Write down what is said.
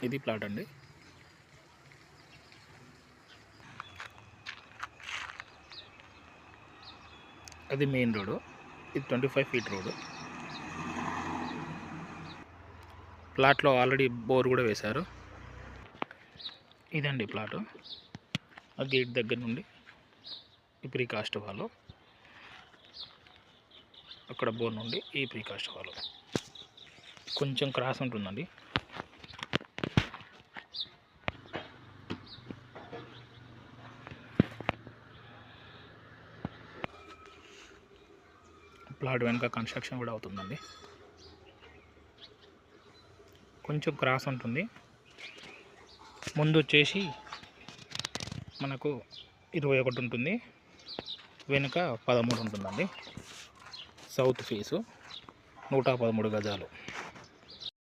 ఇది ప్లాట్ అండి. అది మెయిన్ రోడ్. ఇది 25 ఫీట్ రోడ్. ప్లాట్లో ఆల్రెడీ బోర్ కూడా వేశారు. ఇదండి ప్లాటు. ఆ గేట్ దగ్గర నుండి ఈ ప్రీకాస్ట్ వాల్, అక్కడ బోర్ నుండి ఈ ప్రీకాస్ట్ వాల్ కొంచెం క్రాస్ ఉంటుందండి. ప్లాట్ వెనుక కన్స్ట్రక్షన్ కూడా అవుతుందండి. కొంచెం క్రాస్ ఉంటుంది. ముందు వచ్చేసి మనకు 21 ఉంటుంది, వెనుక 13 ఉంటుందండి. సౌత్ ఫేసు 113 గజాలు.